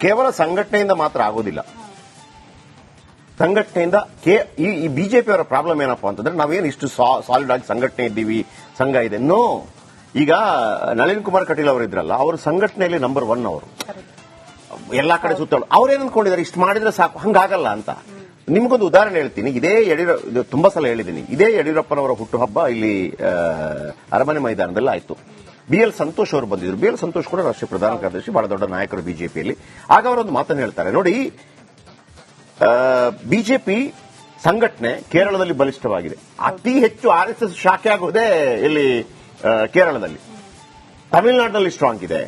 ಕೇವಲ ಸಂಘಟನೆಯಿಂದ ಮಾತ್ರ ಆಗೋದಿಲ್ಲ. ಸಂಘಟನೆಯಿಂದ ಈ ಬಿಜೆಪಿ ಅವರ ಪ್ರಾಬ್ಲಮ್ ಏನಪ್ಪಾ ಅಂತಂದ್ರೆ ನಾವೇನು ಇಷ್ಟು ಸಾಲಿಡ್ ಆಗಿ ಸಂಘಟನೆ ಇದ್ದೀವಿ, ಸಂಘ ಇದೆ. ನೋ, ಈಗ ನಳಿನ್ ಕುಮಾರ್ ಕಟೀಲ್ ಅವರು ಇದ್ರಲ್ಲ, ಅವರು ಸಂಘಟನೆಯಲ್ಲಿ ನಂಬರ್ 1 ಅವರು ಎಲ್ಲಾ ಕಡೆ ಸುತ್ತಳು. ಅವ್ರೇನ್ ಅನ್ಕೊಂಡಿದ್ದಾರೆ, ಇಷ್ಟು ಮಾಡಿದ್ರೆ ಸಾಕು, ಹಂಗಾಗಲ್ಲ ಅಂತ. ನಿಮ್ಗೊಂದು ಉದಾಹರಣೆ ಹೇಳ್ತೀನಿ. ಇದು ತುಂಬಾ ಸಲ ಹೇಳಿದ್ದೀನಿ. ಇದೇ ಯಡಿಯೂರಪ್ಪನವರ ಹುಟ್ಟುಹಬ್ಬ ಇಲ್ಲಿ ಅರಮನೆ ಮೈದಾನದಲ್ಲಿ ಆಯ್ತು. BL ಸಂತೋಷ್ ಅವರು ಬಂದಿದ್ರು. BL ಸಂತೋಷ್ ಕೂಡ ರಾಷ್ಟ್ರೀಯ ಪ್ರಧಾನ ಕಾರ್ಯದರ್ಶಿ, ಬಹಳ ದೊಡ್ಡ ನಾಯಕರು ಬಿಜೆಪಿಯಲ್ಲಿ. ಆಗ ಅವರೊಂದು ಮಾತನ್ನು ಹೇಳ್ತಾರೆ ನೋಡಿ, ಬಿಜೆಪಿ ಸಂಘಟನೆ ಕೇರಳದಲ್ಲಿ ಬಲಿಷ್ಠವಾಗಿದೆ. ಅತಿ ಹೆಚ್ಚು RSS ಶಾಖೆ ಆಗೋದೇ ಇಲ್ಲಿ ಕೇರಳದಲ್ಲಿ. ತಮಿಳುನಾಡಿನಲ್ಲಿ ಸ್ಟ್ರಾಂಗ್ ಇದೆ,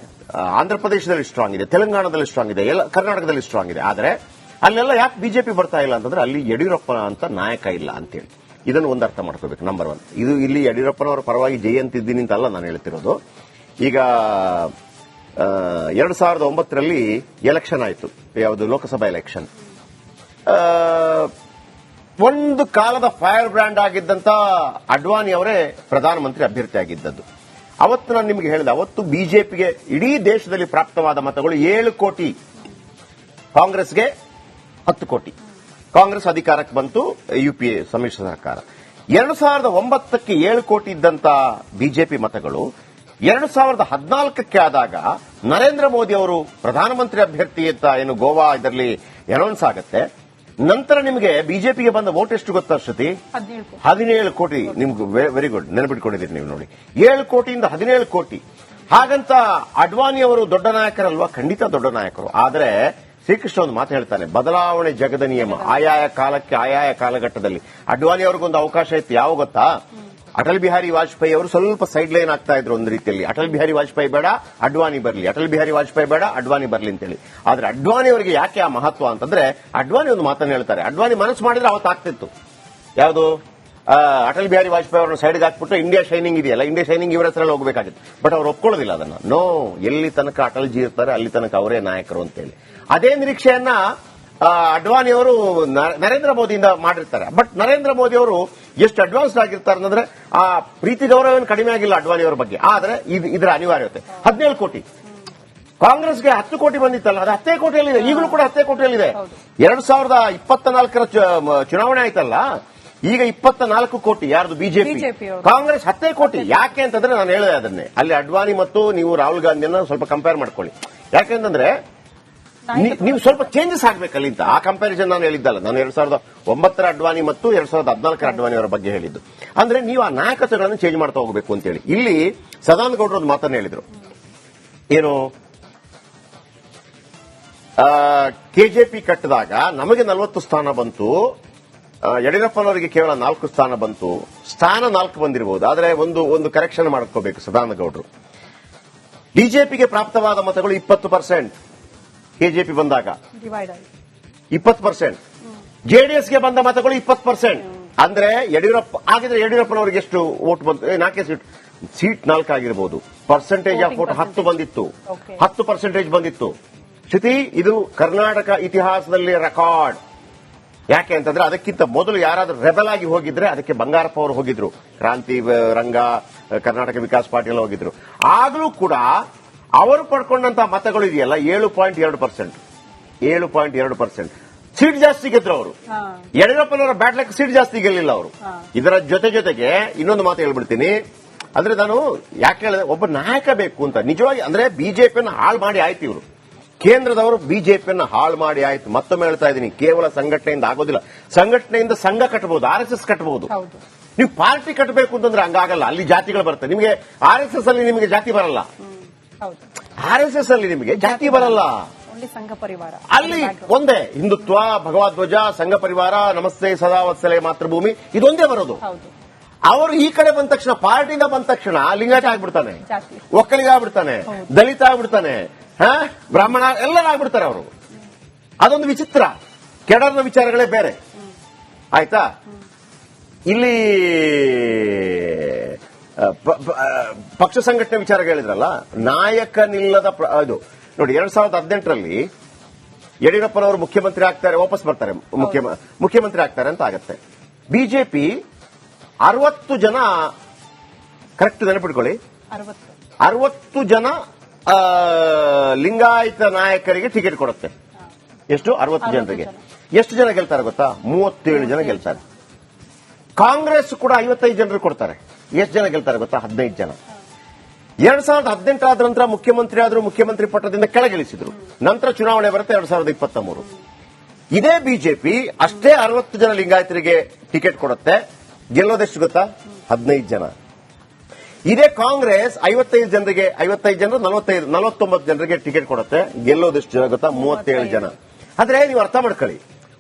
ಆಂಧ್ರಪ್ರದೇಶದಲ್ಲಿ ಸ್ಟ್ರಾಂಗ್ ಇದೆ, ತೆಲಂಗಾಣದಲ್ಲಿ ಸ್ಟ್ರಾಂಗ್ ಇದೆ, ಕರ್ನಾಟಕದಲ್ಲಿ ಸ್ಟ್ರಾಂಗ್ ಇದೆ. ಆದರೆ ಅಲ್ಲೆಲ್ಲ ಯಾಕೆ ಬಿಜೆಪಿ ಬರ್ತಾ ಇಲ್ಲ ಅಂತಂದ್ರೆ ಅಲ್ಲಿ ಯಡಿಯೂರಪ್ಪ ಅಂತ ನಾಯಕ ಇಲ್ಲ ಅಂತೇಳಿ. ಇದನ್ನು ಒಂದು ಅರ್ಥ ಮಾಡ್ಕೋಬೇಕು. ನಂಬರ್ 1 ಇದು. ಇಲ್ಲಿ ಯಡಿಯೂರಪ್ಪನವರ ಪರವಾಗಿ ಜೈ ಅಂತಿದ್ದೀನಿ ಅಂತಲ್ಲ ನಾನು ಹೇಳ್ತಿರೋದು. ಈಗ 2009ರಲ್ಲಿ ಎಲೆಕ್ಷನ್ ಆಯಿತು, ಯಾವುದು ಲೋಕಸಭಾ ಎಲೆಕ್ಷನ್. ಒಂದು ಕಾಲದ ಫೈರ್ ಬ್ರ್ಯಾಂಡ್ ಆಗಿದ್ದಂತ ಅಡ್ವಾಣಿ ಅವರೇ ಪ್ರಧಾನಮಂತ್ರಿ ಅಭ್ಯರ್ಥಿ ಆಗಿದ್ದದ್ದು. ಅವತ್ತು ನಾನು ನಿಮಗೆ ಹೇಳಿದೆ, ಅವತ್ತು ಬಿಜೆಪಿಗೆ ಇಡೀ ದೇಶದಲ್ಲಿ ಪ್ರಾಪ್ತವಾದ ಮತಗಳು 7 ಕೋಟಿ, ಕಾಂಗ್ರೆಸ್ಗೆ 10 ಕೋಟಿ. ಕಾಂಗ್ರೆಸ್ ಅಧಿಕಾರಕ್ಕೆ ಬಂತು, UPA ಸಮ್ಮಿಶ್ರ ಸರ್ಕಾರ. 2009ಕ್ಕೆ 7 ಕೋಟಿ ಇದ್ದಂತ ಬಿಜೆಪಿ ಮತಗಳು 2014ಕ್ಕೆ ಆದಾಗ ನರೇಂದ್ರ ಮೋದಿ ಅವರು ಪ್ರಧಾನಮಂತ್ರಿ ಅಭ್ಯರ್ಥಿ ಅಂತ ಏನು ಗೋವಾ ಇದರಲ್ಲಿ ಅನೌನ್ಸ್ ಆಗುತ್ತೆ. ನಂತರ ನಿಮಗೆ ಬಿಜೆಪಿಗೆ ಬಂದ ವೋಟ್ ಎಷ್ಟು ಗೊತ್ತಾ ಶ್ರುತಿ? 17 ಕೋಟಿ. ನಿಮ್ಗೆ ವೆರಿ ಗುಡ್, ನೆನಪಿಟ್ಕೊಂಡಿದ್ದೀರಿ ನೀವು ನೋಡಿ. 7 ಕೋಟಿಯಿಂದ 17 ಕೋಟಿ. ಹಾಗಂತ ಅಡ್ವಾಣಿ ಅವರು ದೊಡ್ಡ ನಾಯಕರಲ್ವಾ? ಖಂಡಿತ ದೊಡ್ಡ ನಾಯಕರು. ಆದರೆ ಶ್ರೀಕೃಷ್ಣ ಒಂದು ಮಾತು ಹೇಳ್ತಾನೆ, ಬದಲಾವಣೆ ಜಗದ ನಿಯಮ. ಆಯಾಯ ಕಾಲಕ್ಕೆ ಆಯಾಯ ಕಾಲಘಟ್ಟದಲ್ಲಿ ಅಡ್ವಾಣಿ ಅವ್ರಿಗೊಂದು ಅವಕಾಶ ಇತ್ತು. ಯಾವ ಗೊತ್ತಾ? ಅಟಲ್ ಬಿಹಾರಿ ವಾಜಪೇಯಿ ಅವರು ಸ್ವಲ್ಪ ಸೈಡ್ ಲೈನ್ ಆಗ್ತಾ ಇದ್ರು ಒಂದು ರೀತಿಯಲ್ಲಿ. ಅಟಲ್ ಬಿಹಾರಿ ವಾಜಪೇಯಿ ಬೇಡ, ಅಡ್ವಾಣಿ ಬರಲಿ, ಅಟಲ್ ಬಿಹಾರಿ ವಾಜಪೇಯಿ ಬೇಡ, ಅಡ್ವಾಣಿ ಬರಲಿ ಅಂತೇಳಿ. ಆದ್ರೆ ಅಡ್ವಾಣಿ ಅವರಿಗೆ ಯಾಕೆ ಆ ಮಹತ್ವ ಅಂತಂದ್ರೆ, ಅಡ್ವಾಣಿ ಒಂದು ಮಾತನ್ನು ಹೇಳ್ತಾರೆ, ಅಡ್ವಾಣಿ ಮನಸ್ಸು ಮಾಡಿದ್ರೆ ಅವತ್ತು ಆಗ್ತಿತ್ತು. ಯಾವುದು? ಅಟಲ್ ಬಿಹಾರಿ ವಾಜಪೇಯಿ ಅವರನ್ನು ಸೈಡ್ಗೆ ಹಾಕ್ಬಿಟ್ಟು ಇಂಡಿಯಾ ಶೈನಿಂಗ್ ಇದೆಯಲ್ಲ, ಇಂಡಿಯಾ ಶೈನಿಂಗ್ ಇವರ ಹೆಸರಲ್ಲಿ ಹೋಗಬೇಕಾಗಿತ್ತು. ಬಟ್ ಅವ್ರು ಒಪ್ಕೊಳ್ಳೋದಿಲ್ಲ ಅದನ್ನ. ನೋ, ಎಲ್ಲಿ ತನಕ ಅಟಲ್ಜಿ ಇರ್ತಾರೆ ಅಲ್ಲಿ ತನಕ ಅವರೇ ನಾಯಕರು ಅಂತೇಳಿ. ಅದೇ ನಿರೀಕ್ಷೆಯನ್ನ ಅಡ್ವಾಣಿ ಅವರು ನರೇಂದ್ರ ಮೋದಿಯಿಂದ ಮಾಡಿರ್ತಾರೆ. ಬಟ್ ನರೇಂದ್ರ ಮೋದಿ ಅವರು ಎಷ್ಟು ಅಡ್ವಾನ್ಸ್ಡ್ ಆಗಿರ್ತಾರೆ ಅಂದ್ರೆ ಆ ಪ್ರೀತಿ ಗೌರವ ಕಡಿಮೆ ಆಗಿಲ್ಲ ಅಡ್ವಾಣಿ ಅವರ ಬಗ್ಗೆ. ಆದ್ರೆ ಇದರ ಅನಿವಾರ್ಯತೆ 17 ಕೋಟಿ. ಕಾಂಗ್ರೆಸ್ಗೆ 10 ಕೋಟಿ ಬಂದಿತ್ತಲ್ಲ, ಅದು 10 ಕೋಟಿಯಲ್ಲಿದೆ. ಈಗಲೂ ಕೂಡ 10 ಕೋಟಿಯಲ್ಲಿದೆ. 2024ರ ಚುನಾವಣೆ ಆಯ್ತಲ್ಲ, ಈಗ 24 ಕೋಟಿ. ಯಾರ್ದು? ಬಿಜೆಪಿ. ಕಾಂಗ್ರೆಸ್ 10 ಕೋಟಿ. ಯಾಕೆ ಅಂತಂದ್ರೆ ನಾನು ಹೇಳಿದೆ ಅದನ್ನೇ, ಅಲ್ಲಿ ಅಡ್ವಾಣಿ ಮತ್ತು ನೀವು ರಾಹುಲ್ ಗಾಂಧಿಯನ್ನ ಸ್ವಲ್ಪ ಕಂಪೇರ್ ಮಾಡ್ಕೊಳ್ಳಿ. ಯಾಕೆಂತಂದ್ರೆ ನೀವು ಸ್ವಲ್ಪ ಚೇಂಜಸ್ ಆಗ್ಬೇಕಲ್ಲಿಂತ. ಆ ಕಂಪ್ಯಾರಿಸನ್ ನಾನು ಹೇಳಿದ್ದಲ್ಲ. ನಾನು 2009ರ ಅಡ್ವಾಣಿ ಮತ್ತು 2014ರ ಅಡ್ವಾಣಿ ಅವರ ಬಗ್ಗೆ ಹೇಳಿದ್ದು. ಅಂದ್ರೆ ನೀವು ಆ ನಾಯಕತ್ವಗಳನ್ನು ಚೇಂಜ್ ಮಾಡ್ತಾ ಹೋಗಬೇಕು ಅಂತೇಳಿ. ಇಲ್ಲಿ ಸದಾನಂದ ಗೌಡರು ಒಂದು ಮಾತನ್ನು ಹೇಳಿದ್ರು, ಏನು ಕೆಜೆಪಿ ಕಟ್ಟಿದಾಗ ನಮಗೆ 40 ಸ್ಥಾನ ಬಂತು, ಯಡಿಯೂರಪ್ಪನವರಿಗೆ ಕೇವಲ 4 ಸ್ಥಾನ ಬಂತು. ಸ್ಥಾನ 4 ಬಂದಿರಬಹುದು, ಆದರೆ ಒಂದು ಕರೆಕ್ಷನ್ ಮಾಡ್ಕೋಬೇಕು ಸದಾನಂದ ಗೌಡರು. ಬಿಜೆಪಿಗೆ ಪ್ರಾಪ್ತವಾದ ಮತಗಳು 20%, ಕೆಜೆಪಿ ಬಂದಾಗ 20%, ಜೆಡಿಎಸ್ಗೆ ಬಂದ ಮತಗಳು 20%. ಅಂದ್ರೆ ಯಡಿಯೂರಪ್ಪನವರಿಗೆ ಎಷ್ಟು ವೋಟ್ ಬಂತು? 4 ಸೀಟ್ 4 ಆಗಿರಬಹುದು. ಪರ್ಸೆಂಟೇಜ್ ಆಫ್ ವೋಟ್ 10 ಬಂದಿತ್ತು, 10% ಬಂದಿತ್ತು. ಶ್ರುತಿ, ಇದು ಕರ್ನಾಟಕ ಇತಿಹಾಸದಲ್ಲಿ ರೆಕಾರ್ಡ್. ಯಾಕೆ ಅಂತಂದ್ರೆ ಅದಕ್ಕಿಂತ ಮೊದಲು ಯಾರಾದ್ರೂ ರೆಬಲ್ ಆಗಿ ಹೋಗಿದ್ರೆ ಅದಕ್ಕೆ ಬಂಗಾರಪ್ಪ ಅವರು ಹೋಗಿದ್ರು, ಕ್ರಾಂತಿ ರಂಗ, ಕರ್ನಾಟಕ ವಿಕಾಸ್ ಪಾಟೀಲ್ ಹೋಗಿದ್ರು. ಆಗ್ಲೂ ಕೂಡ ಅವರು ಪಡ್ಕೊಂಡಂತಹ ಮತಗಳು ಇದೆಯಲ್ಲ 7.2%. 7.2% ಸೀಟ್ ಜಾಸ್ತಿ ಗೆದ್ರು ಅವರು. ಯಡಿಯೂರಪ್ಪನವರ ಬ್ಯಾಟ್ಲಕ್ ಸೀಟ್ ಜಾಸ್ತಿ ಗೆಲ್ಲಿಲ್ಲ ಅವರು. ಇದರ ಜೊತೆಗೆ ಇನ್ನೊಂದು ಮಾತು ಹೇಳ್ಬಿಡ್ತೀನಿ. ಅಂದ್ರೆ ನಾನು ಯಾಕೆ ಹೇಳಿದೆ, ಒಬ್ಬ ನಾಯಕ ಬೇಕು ಅಂತ. ನಿಜವಾಗಿ ಅಂದ್ರೆ ಬಿಜೆಪಿಯನ್ನು ಹಾಳು ಮಾಡಿ ಆಯ್ತು ಇವರು. ಕೇಂದ್ರದವರು ಬಿಜೆಪಿಯನ್ನು ಹಾಳು ಮಾಡಿ ಆಯ್ತು. ಮತ್ತೊಮ್ಮೆ ಹೇಳ್ತಾ ಇದ್ದೀನಿ, ಕೇವಲ ಸಂಘಟನೆಯಿಂದ ಆಗೋದಿಲ್ಲ. ಸಂಘಟನೆಯಿಂದ ಸಂಘ ಕಟ್ಟಬಹುದು, RSS ಕಟ್ಟಬಹುದು. ನೀವು ಪಾರ್ಟಿ ಕಟ್ಟಬೇಕು ಅಂತಂದ್ರೆ ಹಂಗಾಗಲ್ಲ. ಅಲ್ಲಿ ಜಾತಿಗಳು ಬರ್ತವೆ. ನಿಮಗೆ RSS ಅಲ್ಲಿ ನಿಮಗೆ ಜಾತಿ ಬರಲ್ಲ. RSS ಅಲ್ಲಿ ನಿಮಗೆ ಜಾತಿ ಬರಲ್ಲ. ಸಂಘ ಪರಿವಾರ ಅಲ್ಲಿ ಒಂದೇ ಹಿಂದುತ್ವ, ಭಗವದ್ವಜ, ಸಂಘ ಪರಿವಾರ, ನಮಸ್ತೆ ಸದಾ ವತ್ಸಲೆ ಮಾತೃಭೂಮಿ, ಇದೊಂದೇ ಬರೋದು. ಅವರು ಈ ಕಡೆ ಬಂದ ತಕ್ಷಣ, ಪಾರ್ಟಿಯಿಂದ ಬಂದ ತಕ್ಷಣ ಲಿಂಗಾಯತ ಆಗ್ಬಿಡ್ತಾನೆ, ಒಕ್ಕಲಿಗ ಆಗ್ಬಿಡ್ತಾನೆ, ದಲಿತ ಆಗ್ಬಿಡ್ತಾನೆ, ಬ್ರಾಹ್ಮಣ ಎಲ್ಲರಾಗ್ಬಿಡ್ತಾರೆ ಅವರು. ಅದೊಂದು ವಿಚಿತ್ರ. ಕೆಡರ್ನ ವಿಚಾರಗಳೇ ಬೇರೆ. ಆಯ್ತಾ? ಇಲ್ಲಿ ಪಕ್ಷ ಸಂಘಟನೆ ವಿಚಾರ ಹೇಳಿದ್ರಲ್ಲ, ನಾಯಕನಿಲ್ಲದ ಇದು ನೋಡಿ. 2018ರಲ್ಲಿ ಯಡಿಯೂರಪ್ಪನವರು ಮುಖ್ಯಮಂತ್ರಿ ಆಗ್ತಾರೆ, ವಾಪಸ್ ಬರ್ತಾರೆ, ಮುಖ್ಯಮಂತ್ರಿ ಆಗ್ತಾರೆ ಅಂತ ಆಗತ್ತೆ. ಬಿಜೆಪಿ 60 ಜನ, ಕರೆಕ್ಟ್ ನೆನಪಿಟ್ಕೊಳ್ಳಿ, 60 ಜನ ಲಿಂಗಾಯತ ನಾಯಕರಿಗೆ ಟಿಕೆಟ್ ಕೊಡುತ್ತೆ. ಎಷ್ಟು? 60 ಜನರಿಗೆ. ಎಷ್ಟು ಜನ ಗೆಲ್ತಾರೆ ಗೊತ್ತಾ? 37 ಜನ ಗೆಲ್ತಾರೆ. ಕಾಂಗ್ರೆಸ್ ಕೂಡ 55 ಜನರು ಕೊಡ್ತಾರೆ. ಎಷ್ಟು ಜನ ಗೆಲ್ತಾರೆ ಗೊತ್ತಾ? 15 ಜನ. 2018 ಆದ ನಂತರ ಮುಖ್ಯಮಂತ್ರಿ ಆದರೂ ಮುಖ್ಯಮಂತ್ರಿ ಪಟ್ಟದಿಂದ ಕೆಳಗಿಳಿಸಿದ್ರು. ನಂತರ ಚುನಾವಣೆ ಬರುತ್ತೆ 2023. ಇದೇ ಬಿಜೆಪಿ ಅಷ್ಟೇ 60 ಜನ ಲಿಂಗಾಯತರಿಗೆ ಟಿಕೆಟ್ ಕೊಡುತ್ತೆ. ಗೆಲ್ಲೋದೆಷ್ಟು ಗೊತ್ತಾ? 15 ಜನ. ಇದೇ ಕಾಂಗ್ರೆಸ್ 55 ಜನರಿಗೆ 55 ಜನರು 49 ಜನರಿಗೆ ಟಿಕೆಟ್ ಕೊಡುತ್ತೆ. ಗೆಲ್ಲೋದೆಷ್ಟು ಜನ ಗೊತ್ತಾ? 37 ಜನ. ಆದ್ರೆ ನೀವು ಅರ್ಥ ಮಾಡ್ಕೊಳ್ಳಿ,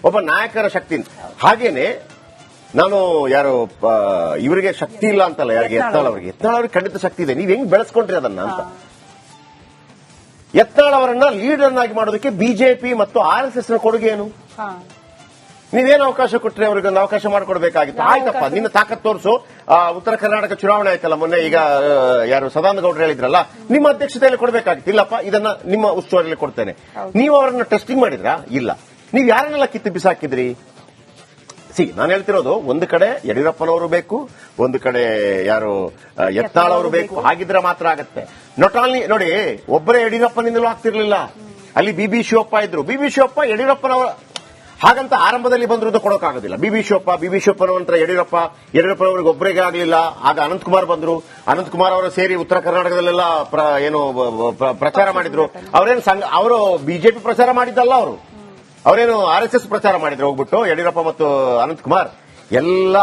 ಒಬ್ಬ ನಾಯಕರ ಶಕ್ತಿ. ಹಾಗೇನೆ ನಾನು ಯಾರು ಇವರಿಗೆ ಶಕ್ತಿ ಇಲ್ಲ ಅಂತಲ್ಲ, ಯಾರಿಗೆ ಯತ್ನಾಳ್ ಅವ್ರಿಗೆ ಖಂಡಿತ ಶಕ್ತಿ ಇದೆ. ನೀವ್ ಹೆಂಗ್ ಬೆಳೆಸ್ಕೊಂಡ್ರಿ ಅದನ್ನ ಅಂತ. ಯತ್ನಾಳ್ ಅವರನ್ನ ಲೀಡರ್ ಆಗಿ ಮಾಡೋದಕ್ಕೆ ಬಿಜೆಪಿ ಮತ್ತು RSS ನ ಕೊಡುಗೆ ಏನು? ನೀವೇನು ಅವಕಾಶ ಕೊಟ್ರೆ ಅವ್ರಿಗೆ ಒಂದು ಅವಕಾಶ ಮಾಡಿಕೊಡ್ಬೇಕಾಗಿತ್ತು. ಆಯ್ತಪ್ಪ, ನಿನ್ನ ತಾಕತ್ ತೋರಿಸು. ಉತ್ತರ ಕರ್ನಾಟಕ ಚುನಾವಣೆ ಆಯ್ತಲ್ಲ ಮೊನ್ನೆ, ಈಗ ಯಾರು ಸದಾನಂದ ಗೌಡ್ರು ಹೇಳಿದ್ರಲ್ಲ, ನಿಮ್ಮ ಅಧ್ಯಕ್ಷತೆಯಲ್ಲಿ ಕೊಡಬೇಕಾಗಿತ್ತು. ಇಲ್ಲಪ್ಪ, ಇದನ್ನ ನಿಮ್ಮ ಉಸ್ತುವಾರಿಯಲ್ಲಿ ಕೊಡ್ತೇನೆ. ನೀವು ಅವರನ್ನ ಟೆಸ್ಟಿಂಗ್ ಮಾಡಿದ್ರಾ? ಇಲ್ಲ. ನೀವು ಯಾರನ್ನೆಲ್ಲ ಕಿತ್ತು ಬಿಸಾಕಿದ್ರಿ? ನಾನು ಹೇಳ್ತಿರೋದು, ಒಂದು ಕಡೆ ಯಡಿಯೂರಪ್ಪನವರು ಬೇಕು, ಒಂದು ಕಡೆ ಯಾರು ಯತ್ನಾಳ್ ಅವರು ಬೇಕು. ಹಾಗಿದ್ರೆ ಮಾತ್ರ ಆಗತ್ತೆ. ನಾಟ್ ಓನ್ಲಿ ನೋಡಿ, ಒಬ್ಬರೇ ಯಡಿಯೂರಪ್ಪನಿಂದಲೂ ಆಗ್ತಿರ್ಲಿಲ್ಲ. ಅಲ್ಲಿ BB ಶಿವಪ್ಪ ಇದ್ರು. BB ಶಿವಪ್ಪ ಯಡಿಯೂರಪ್ಪನವರ ಹಾಗಂತ ಆರಂಭದಲ್ಲಿ ಬಂದಿರೋದು ಕೊಡೋಕ್ಕಾಗೋದಿಲ್ಲ. BB ಶಿವಪ್ಪನ ನಂತರ ಯಡಿಯೂರಪ್ಪನವರಿಗೆ ಒಬ್ಬರಿಗೆ ಆಗಲಿಲ್ಲ. ಆಗ ಅನಂತಕುಮಾರ್ ಬಂದ್ರು. ಅನಂತಕುಮಾರ್ ಅವರು ಸೇರಿ ಉತ್ತರ ಕರ್ನಾಟಕದಲ್ಲೆಲ್ಲ ಪ್ರಚಾರ ಮಾಡಿದ್ರು. ಅವರು ಬಿಜೆಪಿ ಪ್ರಚಾರ ಮಾಡಿದ್ದಲ್ಲ, ಅವರೇನು RSS ಪ್ರಚಾರ ಮಾಡಿದ್ರು. ಹೋಗ್ಬಿಟ್ಟು ಯಡಿಯೂರಪ್ಪ ಮತ್ತು ಅನಂತಕುಮಾರ್ ಎಲ್ಲ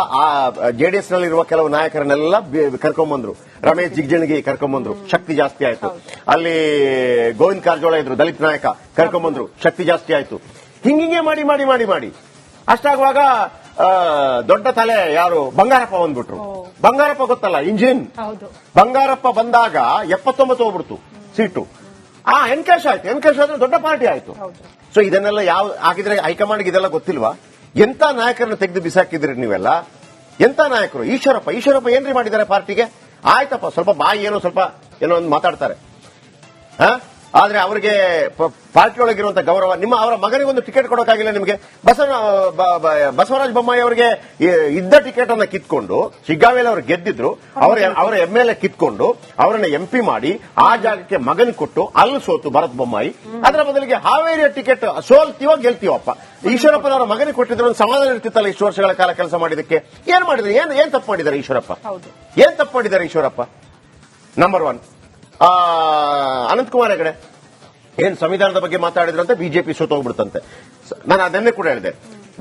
JDS ನಲ್ಲಿರುವ ಕೆಲವು ನಾಯಕರನ್ನೆಲ್ಲ ಕರ್ಕೊಂಡ್ಬಂದ್ರು. ರಮೇಶ್ ಜಿಗಜಿಣಗಿ ಕರ್ಕೊಂಡ್ಬಂದ್ರು, ಶಕ್ತಿ ಜಾಸ್ತಿ ಆಯ್ತು. ಅಲ್ಲಿ ಗೋವಿಂದ ಕಾರಜೋಳ ಇದ್ರು, ದಲಿತ ನಾಯಕ, ಕರ್ಕೊಂಡ್ಬಂದ್ರು, ಶಕ್ತಿ ಜಾಸ್ತಿ ಆಯ್ತು. ಹಿಂಗಿಂಗೆ ಮಾಡಿ ಮಾಡಿ ಮಾಡಿ ಮಾಡಿ ಅಷ್ಟಾಗುವಾಗ ದೊಡ್ಡ ತಲೆ ಯಾರು ಬಂಗಾರಪ್ಪ ಬಂದ್ಬಿಟ್ರು. ಬಂಗಾರಪ್ಪ ಗೊತ್ತಲ್ಲ, ಇಂಜಿನ್. ಬಂಗಾರಪ್ಪ ಬಂದಾಗ 79 ಹೋಗ್ಬಿಡ್ತು ಸೀಟು. ಎನ್ಕ್ಯಾಶ್ ಆಯ್ತು. ಎನ್ಕ್ಯಾಶ್ ಆದ್ರೆ ದೊಡ್ಡ ಪಾರ್ಟಿ ಆಯ್ತು. ಸೊ ಇದನ್ನೆಲ್ಲ ಯಾವ ಆಗಿದ್ರೆ ಹೈಕಮಾಂಡ್ಗೆ ಇದೆಲ್ಲ ಗೊತ್ತಿಲ್ವಾ? ಎಂತ ನಾಯಕರನ್ನ ತೆಗೆದು ಬಿಸಾಕಿದ್ರಿ ನೀವೆಲ್ಲ? ಎಂತ ನಾಯಕರು? ಈಶ್ವರಪ್ಪ ಏನ್ರಿ ಮಾಡಿದ್ದಾರೆ ಪಾರ್ಟಿಗೆ? ಆಯ್ತಪ್ಪ, ಸ್ವಲ್ಪ ಬಾಯಿ ಏನೋ ಒಂದು ಮಾತಾಡ್ತಾರೆ. ಆದ್ರೆ ಅವರಿಗೆ ಪಾರ್ಟಿ ಒಳಗಿರುವಂತಹ ಗೌರವ, ಅವರ ಮಗನಿಗೊಂದು ಟಿಕೆಟ್ ಕೊಡೋಕ್ಕಾಗಿಲ್ಲ ನಿಮಗೆ. ಬಸವರಾಜ ಬೊಮ್ಮಾಯಿ ಅವರಿಗೆ ಇದ್ದ ಟಿಕೆಟ್ ಅನ್ನ ಕಿತ್ಕೊಂಡು, ಶಿಗ್ಗಾವೇಲಿ ಅವರು ಗೆದ್ದಿದ್ರು, ಅವರ MLA ಕಿತ್ಕೊಂಡು ಅವರನ್ನ MP ಮಾಡಿ ಆ ಜಾಗಕ್ಕೆ ಮಗನ್ ಕೊಟ್ಟು ಅಲ್ಲಿ ಸೋತು ಭರತ್ ಬೊಮ್ಮಾಯಿ. ಅದರ ಬದಲಿಗೆ ಹಾವೇರಿಯ ಟಿಕೆಟ್ ಸೋಲ್ತೀವೋ ಗೆಲ್ತೀವಪ್ಪ. ಈಶ್ವರಪ್ಪನವರ ಮಗನಿಗೆ ಕೊಟ್ಟಿದ್ರು ಒಂದು ಸಮಾಧಾನ ಇರ್ತಿತ್ತಲ್ಲ. ಇಷ್ಟು ವರ್ಷಗಳ ಕಾಲ ಕೆಲಸ ಮಾಡಿದಕ್ಕೆ ಏನ್ ಮಾಡಿದ್ರು? ಏನ್ ತಪ್ಪು ಮಾಡಿದ್ದಾರೆ ಈಶ್ವರಪ್ಪ? ಏನ್ ತಪ್ಪು ಮಾಡಿದ್ದಾರೆ ಈಶ್ವರಪ್ಪ? ನಂಬರ್ 1. ಅನಂತಕುಮಾರ್ ಹೆಗಡೆ ಏನ್ ಸಂವಿಧಾನದ ಬಗ್ಗೆ ಮಾತಾಡಿದ್ರಂತೆ, ಬಿಜೆಪಿ ಸೋತೋಗ್ಬಿಡುತ್ತಂತೆ. ನಾನು ಅದನ್ನೇ ಕೂಡ ಹೇಳಿದೆ.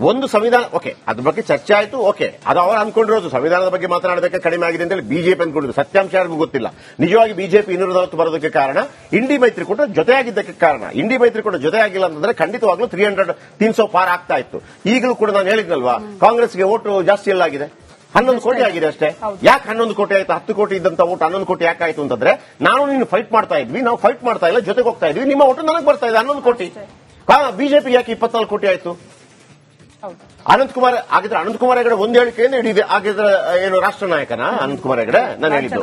ಒಂದು ಸಂವಿಧಾನ ಓಕೆ, ಅದ್ರ ಬಗ್ಗೆ ಚರ್ಚೆ ಆಯ್ತು, ಓಕೆ, ಅದು ಅವರು ಅನ್ಕೊಂಡಿರೋದು ಸಂವಿಧಾನದ ಬಗ್ಗೆ ಮಾತನಾಡೋದಕ್ಕೆ ಕಡಿಮೆ ಆಗಿದೆ ಅಂತ ಹೇಳಿ ಬಿಜೆಪಿ ಅನ್ಕೊಂಡಿದ್ರು. ಸತ್ಯಾಂಶ ಯಾರಿಗೂ ಗೊತ್ತಿಲ್ಲ. ನಿಜವಾಗಿ ಬಿಜೆಪಿ 240 ಬರೋದಕ್ಕೆ ಕಾರಣ ಇಂಡಿ ಮೈತ್ರಿಕೂಟ ಜೊತೆಯಾಗಿದ್ದಕ್ಕೆ ಕಾರಣ. ಇಂಡಿ ಮೈತ್ರಿಕೂಟ ಜೊತೆಯಾಗಿಲ್ಲ ಅಂತಂದ್ರೆ ಖಂಡಿತವಾಗ್ಲೂ 300 ಪಾರ್ ಆಗ್ತಾ ಇತ್ತು. ಈಗಲೂ ಕೂಡ ನಾನು ಹೇಳಿದ್ನಲ್ವಾ, ಕಾಂಗ್ರೆಸ್ಗೆ ಓಟು ಜಾಸ್ತಿ ಎಲ್ಲ ಆಗಿದೆ. 11 ಕೋಟಿ ಆಗಿದೆ ಅಷ್ಟೇ. ಯಾಕೆ 11 ಕೋಟಿ ಆಯ್ತು? 10 ಕೋಟಿ ಇದ್ದಂತ ಓಟ್ 11 ಕೋಟಿ ಯಾಕಾಯ್ತು ಅಂತಂದ್ರೆ, ನಾವು ನೀನು ಫೈಟ್ ಮಾಡ್ತಾ ಇದ್ವಿ, ನಾವು ಫೈಟ್ ಮಾಡ್ತಾ ಇಲ್ಲ, ಜೊತೆಗೆ ಹೋಗ್ತಾ ಇದ್ವಿ. ನಿಮ್ಮ ಓಟು ನನಗೆ ಬರ್ತಾ ಇದೆ 11 ಕೋಟಿ. ಬಿಜೆಪಿ ಯಾಕೆ 24 ಕೋಟಿ ಆಯ್ತು? ಅನಂತಕುಮಾರ್ ಹೆಗಡೆ ಒಂದು ಹೇಳಿಕೆಯಿಂದ ಹಿಡಿದಿದೆ. ಆಗಿದ್ರೆ ಏನು ರಾಷ್ಟ್ರ ನಾಯಕನ ಅನಂತಕುಮಾರ್ ಹೆಗಡೆ? ನಾನು ಹೇಳಿದ್ದು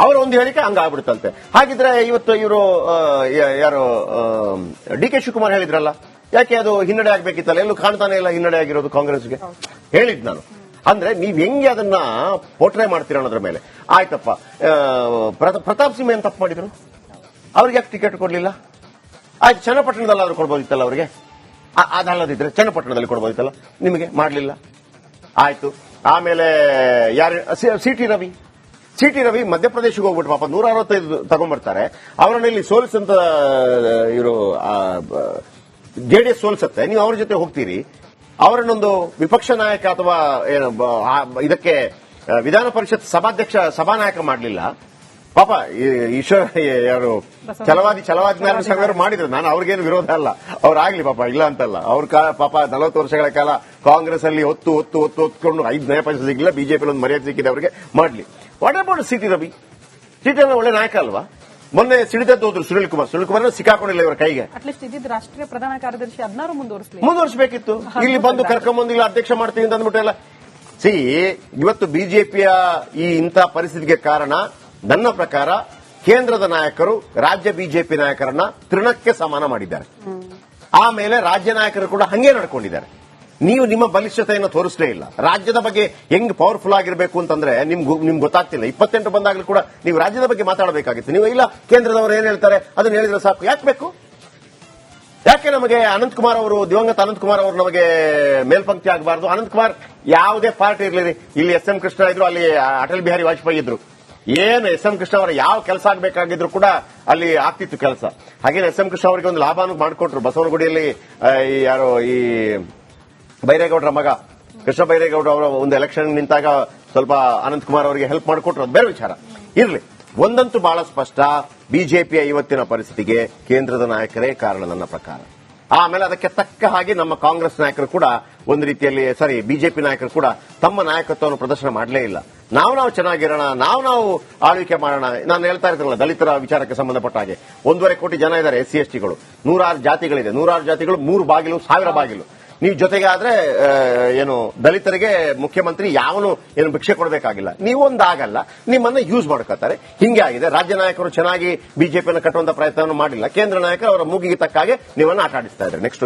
ಅವರ ಒಂದು ಹೇಳಿಕೆ ಹಂಗಾಗ್ಬಿಡುತ್ತಂತೆ. ಹಾಗಿದ್ರೆ ಇವತ್ತು ಇವರು ಯಾರು DK ಶಿವಕುಮಾರ್ ಹೇಳಿದ್ರಲ್ಲ, ಯಾಕೆ ಅದು ಹಿನ್ನಡೆ ಆಗ್ಬೇಕಿತ್ತಲ್ಲ? ಎಲ್ಲೂ ಕಾಣ್ತಾನೆ ಇಲ್ಲ ಹಿನ್ನಡೆ ಆಗಿರೋದು ಕಾಂಗ್ರೆಸ್ಗೆ. ಹೇಳಿದ್ ನಾನು. ಅಂದ್ರೆ ನೀವ್ ಹೆಂಗೆ ಅದನ್ನ ಪೋಟ್ರೆ ಮಾಡ್ತೀರ ಅನ್ನೋದ್ರ ಮೇಲೆ. ಆಯ್ತಪ್ಪ, ಪ್ರತಾಪ್ ಸಿಂಹ ಏನ್ ತಪ್ಪು ಮಾಡಿದ್ರು? ಅವ್ರಿಗೆ ಯಾಕೆ ಟಿಕೆಟ್ ಕೊಡ್ಲಿಲ್ಲ? ಆಯ್ತು, ಚನ್ನಪಟ್ಟಣದಲ್ಲಾದ್ರೂ ಕೊಡ್ಬೋದಿತ್ತಲ್ಲ ಅವ್ರಿಗೆ. ಅದಲ್ಲದಿದ್ರೆ ಚನ್ನಪಟ್ಟಣದಲ್ಲಿ ಕೊಡ್ಬೋದಿತ್ತಲ್ಲ, ನಿಮಗೆ ಮಾಡಲಿಲ್ಲ. ಆಯ್ತು. ಆಮೇಲೆ ಯಾರು? ಸಿಟಿ ರವಿ ಮಧ್ಯಪ್ರದೇಶಕ್ಕೆ ಹೋಗ್ಬಿಟ್ಟು ಪಾಪ 165 ತಗೊಂಡ್ಬರ್ತಾರೆ. ಅವರನ್ನ ಇಲ್ಲಿ ಸೋಲಿಸಂತ ಇವರು JDS ಸೋಲಿಸುತ್ತೆ, ನೀವು ಅವ್ರ ಜೊತೆ ಹೋಗ್ತೀರಿ. ಅವರನ್ನೊಂದು ವಿಪಕ್ಷ ನಾಯಕ ಅಥವಾ ಇದಕ್ಕೆ ವಿಧಾನ ಪರಿಷತ್ ಸಭಾನಾಯಕ ಮಾಡಲಿಲ್ಲ. ಪಾಪ ಯಾರು ಛಲವಾದಿ ನಾರಾಯಣ ಮಾಡಿದ್ರು. ನಾನು ಅವ್ರಿಗೇನು ವಿರೋಧ ಅಲ್ಲ, ಅವ್ರಾಗ್ಲಿ ಪಾಪ, ಇಲ್ಲ ಅಂತಲ್ಲ. ಅವ್ರ ಪಾಪ 40 ವರ್ಷಗಳ ಕಾಲ ಕಾಂಗ್ರೆಸ್ ಅಲ್ಲಿ ಹೊತ್ಕೊಂಡು 5 ನಯ ಪೈಸೆ ಸಿಗ್ಲಿಲ್ಲ. ಬಿಜೆಪಿ ಒಂದು ಮರ್ಯಾದೆ ಸಿಕ್ಕಿದೆ ಅವರಿಗೆ, ಮಾಡ್ಲಿ. ವಾಟ್ ಅಬೌಟ್ ಸಿಟಿ ರವಿ ಒಳ್ಳೆ ನಾಯಕ ಅಲ್ವಾ? ಮೊನ್ನೆ ಸಿಡಿದದ್ದು ಹೋದ್ರು ಸುನಿಲ್ ಕುಮಾರ್ ಸಿಕ್ಕಾಕೊಂಡಿಲ್ಲ ಇವರ ಕೈಗೆ. ರಾಷ್ಟ್ರೀಯ ಪ್ರಧಾನ ಕಾರ್ಯದರ್ಶಿ 16 ಮುಂದುವರಿಸಬೇಕಿತ್ತು. ಇಲ್ಲಿ ಬಂದು ಕರ್ಕೊಂಡ್ಬಂದು ಇಲ್ಲ ಅಧ್ಯಕ್ಷ ಮಾಡ್ತೀನಿ ಅಂತ ಅಂದ್ಬಿಟ್ಟೆಲ್ಲ. ಇವತ್ತು ಬಿಜೆಪಿಯ ಈ ಇಂಥ ಪರಿಸ್ಥಿತಿಗೆ ಕಾರಣ ನನ್ನ ಪ್ರಕಾರ ಕೇಂದ್ರದ ನಾಯಕರು ರಾಜ್ಯ ಬಿಜೆಪಿ ನಾಯಕರನ್ನ ತೃಣಕ್ಕೆ ಸಮಾನ ಮಾಡಿದ್ದಾರೆ. ಆಮೇಲೆ ರಾಜ್ಯ ನಾಯಕರು ಕೂಡ ಹಂಗೆ ನಡ್ಕೊಂಡಿದ್ದಾರೆ. ನೀವು ನಿಮ್ಮ ಬಲಿಷ್ಠತೆಯನ್ನು ತೋರಿಸಲೇ ಇಲ್ಲ. ರಾಜ್ಯದ ಬಗ್ಗೆ ಹೆಂಗ್ ಪವರ್ಫುಲ್ ಆಗಿರಬೇಕು ಅಂತಂದ್ರೆ ನಿಮ್ಗೆ ಗೊತ್ತಾಗ್ತಿಲ್ಲ. 28 ಬಂದಾಗಲೂ ಕೂಡ ನೀವು ರಾಜ್ಯದ ಬಗ್ಗೆ ಮಾತಾಡಬೇಕಾಗಿತ್ತು. ನೀವು ಇಲ್ಲ ಕೇಂದ್ರದವರು ಏನ್ ಹೇಳ್ತಾರೆ ಅದನ್ನ ಹೇಳಿದ್ರೆ ಸಾಕು. ಯಾಕೆ ಬೇಕು? ಯಾಕೆ ನಮಗೆ ಅನಂತಕುಮಾರ್ ಅವರು, ದಿವಂಗತ ಅನಂತಕುಮಾರ್ ಅವರು ನಮಗೆ ಮೇಲ್ಪಂಕ್ತಿ ಆಗಬಾರದು? ಅನಂತಕುಮಾರ್ ಯಾವುದೇ ಪಾರ್ಟಿ ಇರಲಿ, ಇಲ್ಲಿ SM ಕೃಷ್ಣ ಇದ್ರು, ಅಲ್ಲಿ ಅಟಲ್ ಬಿಹಾರಿ ವಾಜಪೇಯಿ ಇದ್ರು, ಏನು SM ಕೃಷ್ಣ ಅವರ ಯಾವ ಕೆಲಸ ಆಗಬೇಕಾಗಿದ್ರು ಕೂಡ ಅಲ್ಲಿ ಆಗ್ತಿತ್ತು ಕೆಲಸ. ಹಾಗೇನೆ SM ಕೃಷ್ಣ ಅವರಿಗೆ ಒಂದು ಲಾಭನೂ ಮಾಡಿಕೊಟ್ರು. ಬಸವನಗುಡಿಯಲ್ಲಿ ಯಾರೋ ಈ ಬೈರೇಗೌಡರ ಮಗ ಕೃಷ್ಣ ಬೈರೇಗೌಡ ಅವರ ಒಂದು ಎಲೆಕ್ಷನ್ ನಿಂತಾಗ ಸ್ವಲ್ಪ ಅನಂತಕುಮಾರ್ ಅವರಿಗೆ ಹೆಲ್ಪ್ ಮಾಡಿಕೊಟ್ರು. ಅದು ಬೇರೆ ವಿಚಾರ ಇರಲಿ. ಒಂದಂತೂ ಬಹಳ ಸ್ಪಷ್ಟ, ಬಿಜೆಪಿಯ ಇವತ್ತಿನ ಪರಿಸ್ಥಿತಿಗೆ ಕೇಂದ್ರದ ನಾಯಕರೇ ಕಾರಣ ನನ್ನ ಪ್ರಕಾರ. ಆಮೇಲೆ ಅದಕ್ಕೆ ತಕ್ಕ ಹಾಗೆ ನಮ್ಮ ಕಾಂಗ್ರೆಸ್ ನಾಯಕರು ಕೂಡ ಒಂದು ರೀತಿಯಲ್ಲಿ ಬಿಜೆಪಿ ನಾಯಕರು ಕೂಡ ತಮ್ಮ ನಾಯಕತ್ವವನ್ನು ಪ್ರದರ್ಶನ ಮಾಡಲೇ ಇಲ್ಲ. ನಾವು ಚೆನ್ನಾಗಿರೋಣ, ನಾವು ಆಳ್ವಿಕೆ ಮಾಡೋಣ. ನಾನು ಹೇಳ್ತಾ ಇರ್ತೀನಲ್ಲ, ದಲಿತರ ವಿಚಾರಕ್ಕೆ ಸಂಬಂಧಪಟ್ಟ ಹಾಗೆ 1.5 ಕೋಟಿ ಜನ ಇದ್ದಾರೆ, SC STಗಳು, 106 ಜಾತಿಗಳಿದೆ. 106 ಜಾತಿಗಳು 3 ಬಾಗಿಲು, 1000 ಬಾಗಿಲು. ನೀವು ಜೊತೆಗೆ ಆದ್ರೆ ಏನು ದಲಿತರಿಗೆ ಮುಖ್ಯಮಂತ್ರಿ ಯಾವನು ಏನು ಭಿಕ್ಷೆ ಕೊಡಬೇಕಾಗಿಲ್ಲ. ನೀವೊಂದಾಗಲ್ಲ, ನಿಮ್ಮನ್ನ ಯೂಸ್ ಮಾಡ್ಕೋತಾರೆ. ಹಿಂಗೆ ಆಗಿದೆ. ರಾಜ್ಯ ನಾಯಕರು ಚೆನ್ನಾಗಿ ಬಿಜೆಪಿಯನ್ನು ಕಟ್ಟುವಂತ ಪ್ರಯತ್ನವನ್ನು ಮಾಡಿಲ್ಲ. ಕೇಂದ್ರ ನಾಯಕರು ಅವರ ಮೂಗಿಗೆ ತಕ್ಕ ಹಾಗೆ ನೀವನ್ನ ಆಟ ಆಡಿಸ್ತಾ ಇದ್ದಾರೆ. ನೆಕ್ಸ್ಟ್